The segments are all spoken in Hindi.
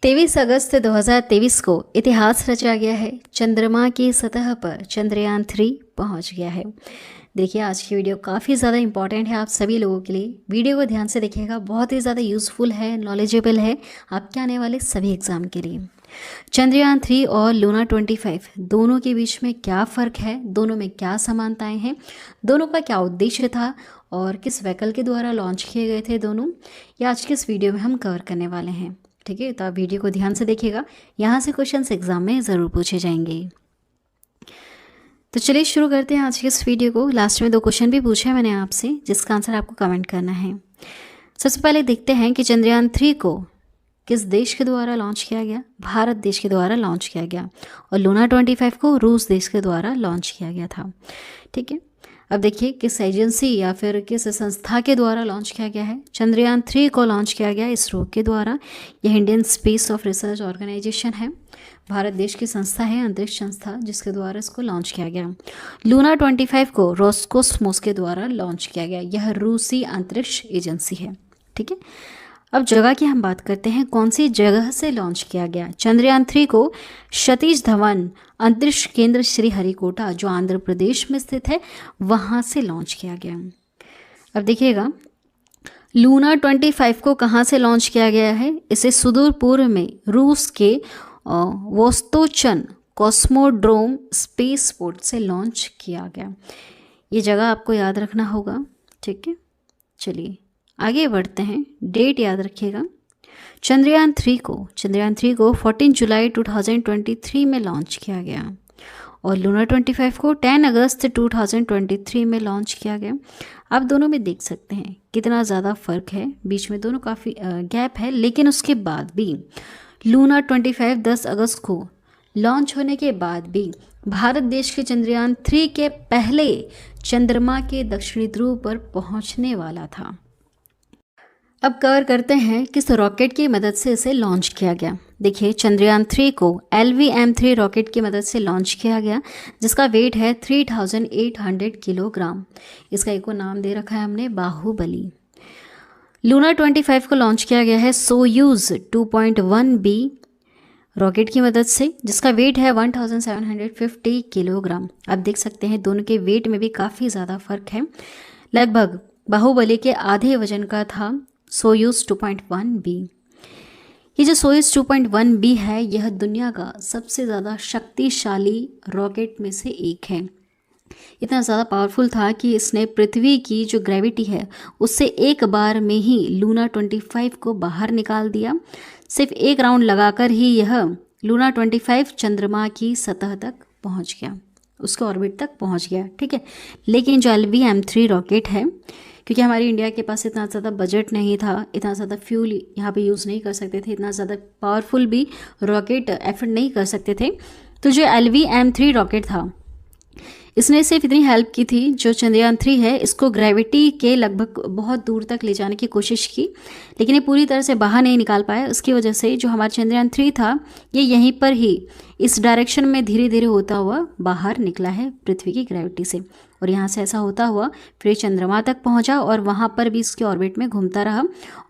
23 अगस्त 2023 को इतिहास रचा गया है। चंद्रमा की सतह पर चंद्रयान 3 पहुंच गया है। देखिए, आज की वीडियो काफ़ी ज़्यादा इंपॉर्टेंट है आप सभी लोगों के लिए। वीडियो को ध्यान से देखिएगा, बहुत ही ज़्यादा यूज़फुल है, नॉलेजेबल है आपके आने वाले सभी एग्ज़ाम के लिए। चंद्रयान 3 और लूना 25 दोनों के बीच में क्या फ़र्क है, दोनों में क्या समानताएं हैं, दोनों का क्या उद्देश्य था और किस व्हीकल के द्वारा लॉन्च किए गए थे दोनों, ये आज के इस वीडियो में हम कवर करने वाले हैं। ठीक है, तो आप वीडियो को ध्यान से देखिएगा, यहाँ से क्वेश्चंस एग्जाम में ज़रूर पूछे जाएंगे। तो चलिए शुरू करते हैं आज के इस वीडियो को। लास्ट में 2 क्वेश्चन भी पूछे हैं मैंने आपसे, जिसका आंसर आपको कमेंट करना है। सबसे पहले देखते हैं कि चंद्रयान 3 को किस देश के द्वारा लॉन्च किया गया। भारत देश के द्वारा लॉन्च किया गया। और लूना 25 को रूस देश के द्वारा लॉन्च किया गया था। ठीक है, अब देखिए किस एजेंसी या फिर किस संस्था के द्वारा लॉन्च किया गया है। चंद्रयान 3 को लॉन्च किया गया इसरो के द्वारा। यह Indian space of research organisation है, भारत देश की संस्था है, अंतरिक्ष संस्था, जिसके द्वारा इसको लॉन्च किया गया। लूना 25 को रोस्कोसमोस के द्वारा लॉन्च किया गया। यह रूसी अंतरिक्ष एजेंसी है। ठीक है, अब जगह की हम बात करते हैं, कौन सी जगह से लॉन्च किया गया। चंद्रयान 3 को सतीश धवन अंतरिक्ष केंद्र श्रीहरिकोटा, जो आंध्र प्रदेश में स्थित है, वहाँ से लॉन्च किया गया। अब देखिएगा, लूना 25 को कहाँ से लॉन्च किया गया है। इसे सुदूर पूर्व में रूस के वोस्तोचन कॉस्मोड्रोम स्पेस पोर्ट से लॉन्च किया गया। ये जगह आपको याद रखना होगा। ठीक है, चलिए आगे बढ़ते हैं। डेट याद रखिएगा। चंद्रयान 3 को 14 जुलाई 2023 में लॉन्च किया गया और लूना 25 को 10 अगस्त 2023 में लॉन्च किया गया। आप दोनों में देख सकते हैं कितना ज़्यादा फ़र्क है, बीच में दोनों काफ़ी गैप है, लेकिन उसके बाद भी लूना 25 10 अगस्त को लॉन्च होने के बाद भी भारत देश के चंद्रयान 3 के पहले चंद्रमा के दक्षिणी ध्रुव पर पहुंचने वाला था। अब कवर करते हैं किस रॉकेट की मदद से इसे लॉन्च किया गया। देखिए, चंद्रयान 3 को LVM-3 रॉकेट की मदद से लॉन्च किया गया, जिसका वेट है 3800 किलोग्राम। इसका एक और नाम दे रखा है हमने, बाहुबली। लूना 25 को लॉन्च किया गया है सोयूज 2.1B रॉकेट की मदद से, जिसका वेट है 1750 किलोग्राम। आप देख सकते हैं दोनों के वेट में भी काफ़ी ज़्यादा फर्क है। लगभग बाहुबली के आधे वजन का था सोयूज 2.1B। ये जो सोयूज 2.1B है, यह दुनिया का सबसे ज़्यादा शक्तिशाली रॉकेट में से एक है। इतना ज़्यादा पावरफुल था कि इसने पृथ्वी की जो ग्रेविटी है उससे एक बार में ही लूना 25 को बाहर निकाल दिया। सिर्फ एक राउंड लगाकर ही यह लूना 25 चंद्रमा की सतह तक पहुंच गया, उसके ऑर्बिट तक पहुंच गया। ठीक है, लेकिन जो LVM-3 रॉकेट है, क्योंकि हमारी इंडिया के पास इतना ज़्यादा बजट नहीं था, इतना ज़्यादा फ्यूल यहाँ पे यूज़ नहीं कर सकते थे, इतना ज़्यादा पावरफुल भी रॉकेट एफर्ट नहीं कर सकते थे, तो जो LVM-3 रॉकेट था, इसने सिर्फ इतनी हेल्प की थी, जो चंद्रयान 3 है इसको ग्रेविटी के लगभग बहुत दूर तक ले जाने की कोशिश की, लेकिन ये पूरी तरह से बाहर नहीं निकाल पाया। उसकी वजह से जो हमारा चंद्रयान 3 था, ये यहीं पर ही इस डायरेक्शन में धीरे धीरे होता हुआ बाहर निकला है पृथ्वी की ग्रेविटी से, और यहाँ से ऐसा होता हुआ फिर चंद्रमा तक पहुँचा और वहाँ पर भी इसके ऑर्बिट में घूमता रहा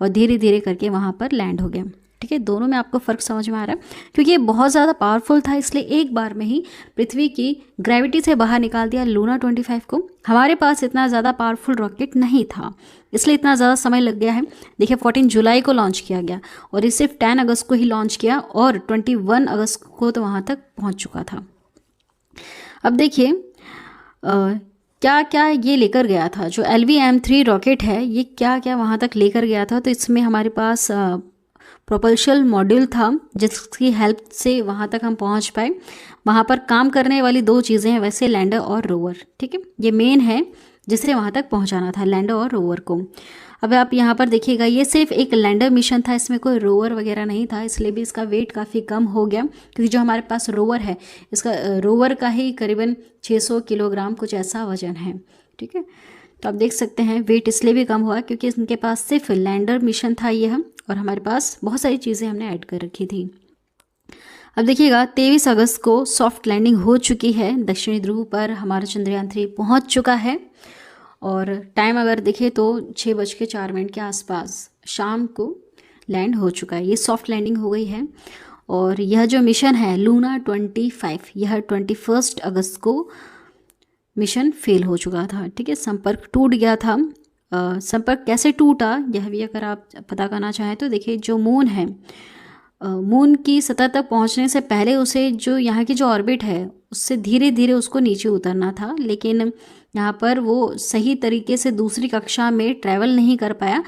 और धीरे धीरे करके वहाँ पर लैंड हो गया। ठीक है, दोनों में आपको फ़र्क समझ में आ रहा है, क्योंकि ये बहुत ज़्यादा पावरफुल था, इसलिए एक बार में ही पृथ्वी की ग्रेविटी से बाहर निकाल दिया लूना 25 को। हमारे पास इतना ज़्यादा पावरफुल रॉकेट नहीं था, इसलिए इतना ज़्यादा समय लग गया है। देखिए, 14 जुलाई को लॉन्च किया गया और ये सिर्फ 10 अगस्त को ही लॉन्च किया और 21 अगस्त को तो वहाँ तक पहुँच चुका था। अब देखिए क्या क्या ये लेकर गया था, जो LVM-3 रॉकेट है, ये क्या क्या वहाँ तक लेकर गया था। तो इसमें हमारे पास प्रोपल्शन मॉड्यूल था, जिसकी हेल्प से वहाँ तक हम पहुँच पाए। वहाँ पर काम करने वाली 2 चीज़ें हैं वैसे, लैंडर और रोवर। ठीक है, ये मेन है जिसे वहाँ तक पहुँचाना था, लैंडर और रोवर को। अब आप यहाँ पर देखिएगा, ये सिर्फ एक लैंडर मिशन था, इसमें कोई रोवर वगैरह नहीं था, इसलिए भी इसका वेट काफ़ी कम हो गया, क्योंकि जो हमारे पास रोवर है, इसका रोवर का ही करीबन 600 किलोग्राम कुछ ऐसा वजन है। ठीक है, तो आप देख सकते हैं वेट इसलिए भी कम हुआ क्योंकि इनके पास सिर्फ लैंडर मिशन था यह, और हमारे पास बहुत सारी चीज़ें हमने ऐड कर रखी थी। अब देखिएगा, 23 अगस्त को सॉफ्ट लैंडिंग हो चुकी है, दक्षिणी ध्रुव पर हमारा चंद्रयान 3 पहुंच चुका है। और टाइम अगर देखें तो 6:04 के आसपास शाम को लैंड हो चुका है, ये सॉफ्ट लैंडिंग हो गई है। और यह जो मिशन है लूना 25, यह 21 अगस्त को मिशन फेल हो चुका था। ठीक है, संपर्क टूट गया था। संपर्क कैसे टूटा यह भी अगर आप पता करना चाहें तो देखिए, जो मून है, मून की सतह तक पहुंचने से पहले उसे जो यहाँ की जो ऑर्बिट है उससे धीरे धीरे उसको नीचे उतरना था, लेकिन यहाँ पर वो सही तरीके से दूसरी कक्षा में ट्रैवल नहीं कर पाया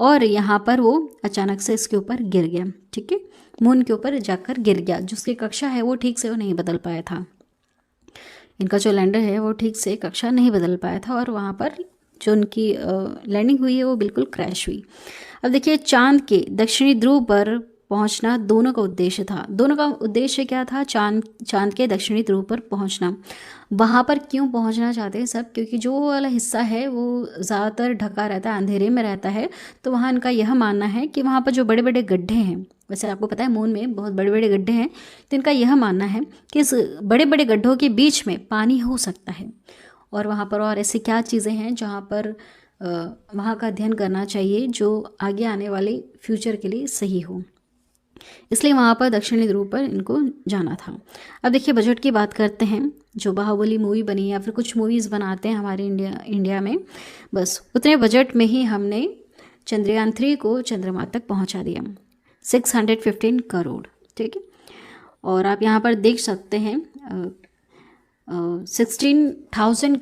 और यहाँ पर वो अचानक से इसके ऊपर गिर गया। ठीक है, मून के ऊपर जाकर गिर गया। जो उसकी कक्षा है वो ठीक से वो नहीं बदल पाया था, इनका जो लैंडर है वो ठीक से कक्षा नहीं बदल पाया था और वहाँ पर जो उनकी लैंडिंग हुई है वो बिल्कुल क्रैश हुई। अब देखिए, चांद के दक्षिणी ध्रुव पर पहुंचना दोनों का उद्देश्य था। दोनों का उद्देश्य क्या था? चांद के दक्षिणी ध्रुव पर पहुंचना। वहाँ पर क्यों पहुंचना चाहते हैं सब? क्योंकि जो वाला हिस्सा है वो ज़्यादातर ढका रहता है, अंधेरे में रहता है, तो वहाँ इनका यह मानना है कि वहाँ पर जो बड़े बड़े गड्ढे हैं, वैसे आपको पता है मून में बहुत बड़े बड़े गड्ढे हैं, तो इनका यह मानना है कि इस बड़े बड़े गड्ढों के बीच में पानी हो सकता है और वहाँ पर और ऐसी क्या चीज़ें हैं जहाँ पर वहाँ का अध्ययन करना चाहिए जो आगे आने वाले फ्यूचर के लिए सही हो। इसलिए वहाँ पर दक्षिणी ध्रुव पर इनको जाना था। अब देखिए, बजट की बात करते हैं। जो बाहुबली मूवी बनी या फिर कुछ मूवीज़ बनाते हैं हमारे इंडिया में, बस उतने बजट में ही हमने चंद्रयान 3 को चंद्रमा तक पहुँचा दिया, 615 करोड़। ठीक है, और आप यहाँ पर देख सकते हैं 16,000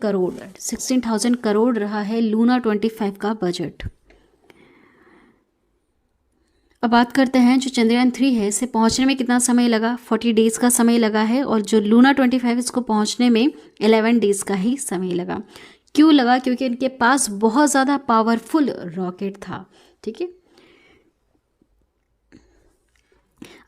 करोड़ रहा है लूना 25 का बजट। अब बात करते हैं जो चंद्रयान 3 है इसे पहुंचने में कितना समय लगा। 40 डेज़ का समय लगा है और जो लूना 25 इसको पहुंचने में 11 डेज़ का ही समय लगा। क्यों लगा? क्योंकि इनके पास बहुत ज़्यादा पावरफुल रॉकेट था। ठीक है,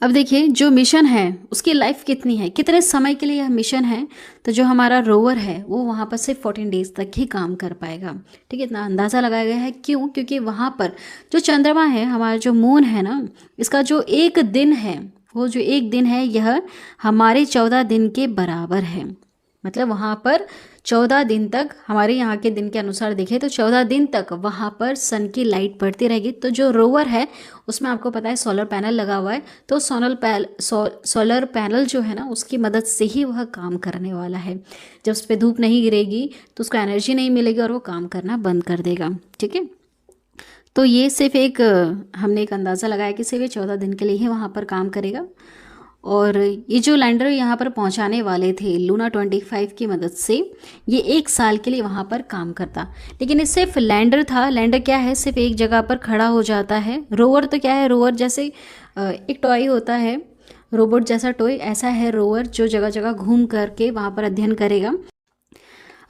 अब देखिए, जो मिशन है उसकी लाइफ कितनी है, कितने समय के लिए यह मिशन है, तो जो हमारा रोवर है वो वहाँ पर सिर्फ 14 डेज़ तक ही काम कर पाएगा। ठीक है, इतना अंदाज़ा लगाया गया है। क्यों? क्योंकि वहाँ पर जो चंद्रमा है, हमारा जो मून है ना, इसका जो एक दिन है, वो जो एक दिन है यह हमारे 14 दिन के बराबर है। मतलब वहाँ पर 14 दिन तक, हमारे यहाँ के दिन के अनुसार देखें तो 14 दिन तक वहाँ पर सन की लाइट पड़ती रहेगी। तो जो रोवर है उसमें आपको पता है सोलर पैनल लगा हुआ है, तो सोलर पैनल जो है ना उसकी मदद से ही वह काम करने वाला है। जब उस पर धूप नहीं गिरेगी तो उसको एनर्जी नहीं मिलेगी और वो काम करना बंद कर देगा। ठीक है, तो ये सिर्फ एक हमने एक अंदाज़ा लगाया कि सिर्फ ये 14 दिन के लिए ही वहाँ पर काम करेगा। और ये जो लैंडर यहाँ पर पहुँचाने वाले थे लूना 25 की मदद से, ये 1 साल के लिए वहाँ पर काम करता। लेकिन ये सिर्फ लैंडर था। लैंडर क्या है? सिर्फ एक जगह पर खड़ा हो जाता है। रोवर तो क्या है? रोवर जैसे एक टॉय होता है, रोबोट जैसा टॉय, ऐसा है रोवर जो जगह जगह घूम करके वहाँ पर अध्ययन करेगा।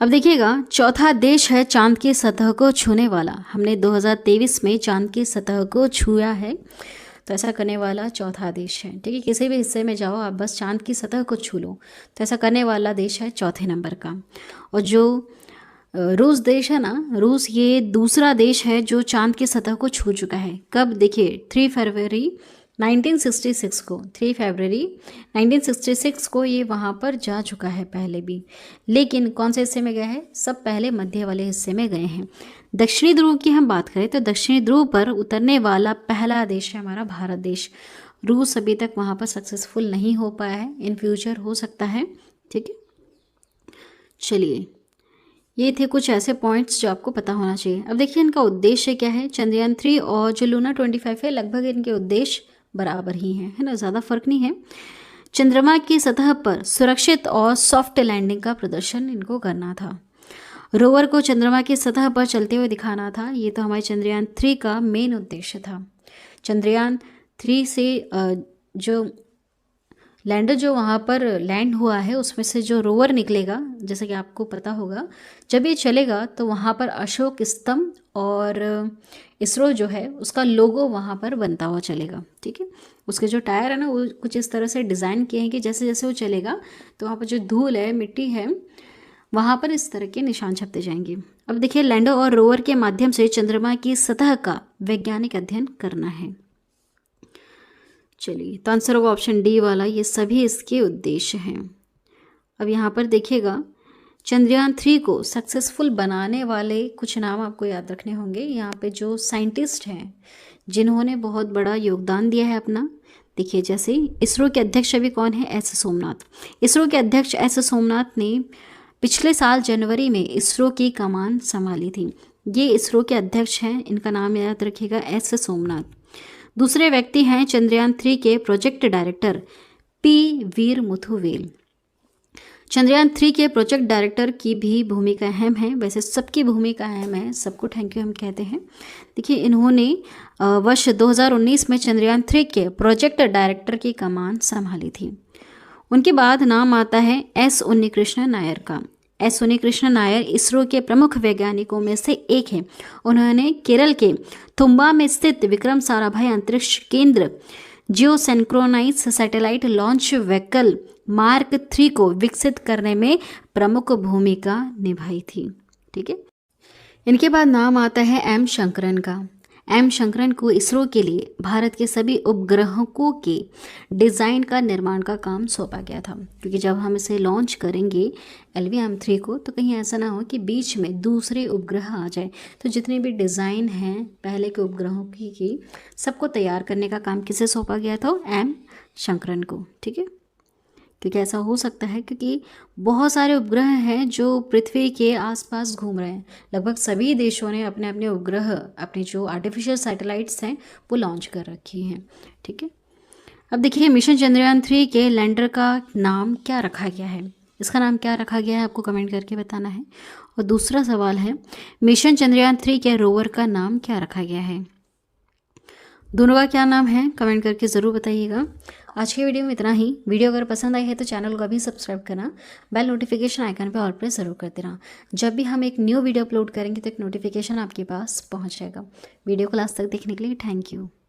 अब देखिएगा, चौथा देश है चांद की सतह को छूने वाला। हमने 2023 में चांद की सतह को छुआ है, तो ऐसा करने वाला चौथा देश है। ठीक है, किसी भी हिस्से में जाओ आप बस चांद की सतह को छू लो, तो ऐसा करने वाला देश है चौथे नंबर का। और जो रूस देश है ना, रूस ये दूसरा देश है जो चांद की सतह को छू चुका है। कब? देखिए 3 फरवरी 1966 को, 3 फरवरी 1966 को ये वहाँ पर जा चुका है पहले भी। लेकिन कौन से हिस्से में गया है? सब पहले मध्य वाले हिस्से में गए हैं। दक्षिणी ध्रुव की हम बात करें तो दक्षिणी ध्रुव पर उतरने वाला पहला देश है हमारा भारत देश। रूस अभी तक वहाँ पर सक्सेसफुल नहीं हो पाया है, इन फ्यूचर हो सकता है। ठीक है, चलिए, ये थे कुछ ऐसे पॉइंट्स जो आपको पता होना चाहिए। अब देखिए, इनका उद्देश्य क्या है। चंद्रयान 3 और जो लूना 25 है, लगभग इनके उद्देश्य बराबर ही हैं, है ना, ज़्यादा फर्क नहीं है। चंद्रमा की सतह पर सुरक्षित और सॉफ्ट लैंडिंग का प्रदर्शन इनको करना था। रोवर को चंद्रमा की सतह पर चलते हुए दिखाना था। ये तो हमारे चंद्रयान 3 का मेन उद्देश्य था। चंद्रयान 3 से जो लैंडर जो वहाँ पर लैंड हुआ है उसमें से जो रोवर निकलेगा, जैसा कि आपको पता होगा, जब ये चलेगा तो वहाँ पर अशोक स्तंभ और इसरो जो है उसका लोगो वहाँ पर बनता हुआ चलेगा। ठीक है, उसके जो टायर है ना वो कुछ इस तरह से डिज़ाइन किए हैं कि जैसे जैसे वो चलेगा तो वहाँ पर जो धूल है, मिट्टी है, वहाँ पर इस तरह के निशान छपते जाएंगे। अब देखिए, लैंडर और रोवर के माध्यम से चंद्रमा की सतह का वैज्ञानिक अध्ययन करना है। चलिए, तो आंसर होगा ऑप्शन डी वाला, ये सभी इसके उद्देश्य हैं। अब यहाँ पर देखिएगा, चंद्रयान 3 को सक्सेसफुल बनाने वाले कुछ नाम आपको याद रखने होंगे। यहाँ पे जो साइंटिस्ट हैं जिन्होंने बहुत बड़ा योगदान दिया है अपना, देखिए जैसे इसरो के अध्यक्ष अभी कौन है, एस सोमनाथ। इसरो के अध्यक्ष एस सोमनाथ ने पिछले साल जनवरी में इसरो की कमान संभाली थी। ये इसरो के अध्यक्ष हैं, इनका नाम याद रखिएगा, एस सोमनाथ। दूसरे व्यक्ति हैं चंद्रयान 3 के प्रोजेक्ट डायरेक्टर पी वीर मुथुवेल। चंद्रयान 3 के प्रोजेक्ट डायरेक्टर की भी भूमिका अहम है, वैसे सबकी भूमिका अहम है, सबको थैंक यू हम कहते हैं। देखिए इन्होंने वर्ष 2019 में चंद्रयान 3 के प्रोजेक्ट डायरेक्टर की कमान संभाली थी। उनके बाद नाम आता है एस उन्नीकृष्णन नायर का। एस उन्नीकृष्णन नायर इसरो के प्रमुख वैज्ञानिकों में से एक हैं। उन्होंने केरल के तुम्बा में स्थित विक्रम साराभाई अंतरिक्ष केंद्र geo synchronize satellite launch vehicle mark 3 को विकसित करने में प्रमुख भूमिका निभाई थी। ठीक है, इनके बाद नाम आता है एम शंकरन का। एम शंकरन को इसरो के लिए भारत के सभी उपग्रहों के डिज़ाइन का निर्माण का काम सौंपा गया था, क्योंकि जब हम इसे लॉन्च करेंगे LVM-3 को, तो कहीं ऐसा ना हो कि बीच में दूसरे उपग्रह आ जाए। तो जितने भी डिज़ाइन हैं पहले के उपग्रहों की सबको तैयार करने का काम किसे सौंपा गया था, एम शंकरन को। ठीक है, क्योंकि ऐसा हो सकता है क्योंकि बहुत सारे उपग्रह हैं जो पृथ्वी के आसपास घूम रहे हैं। लगभग सभी देशों ने अपने अपने उपग्रह, अपने जो आर्टिफिशियल सैटेलाइट्स हैं वो लॉन्च कर रखी हैं। ठीक है, अब देखिए मिशन चंद्रयान 3 के लैंडर का नाम क्या रखा गया है, इसका नाम क्या रखा गया है आपको कमेंट करके बताना है। और दूसरा सवाल है मिशन चंद्रयान 3 के रोवर का नाम क्या रखा गया है, दोनों का क्या नाम है कमेंट करके ज़रूर बताइएगा। आज की वीडियो में इतना ही। वीडियो अगर पसंद आई है तो चैनल को अभी सब्सक्राइब करना, बेल नोटिफिकेशन आइकन पे ऑल प्रेस ज़रूर कर देना। जब भी हम एक न्यू वीडियो अपलोड करेंगे तो एक नोटिफिकेशन आपके पास पहुंच जाएगा। वीडियो को लास्ट तक देखने के लिए थैंक यू।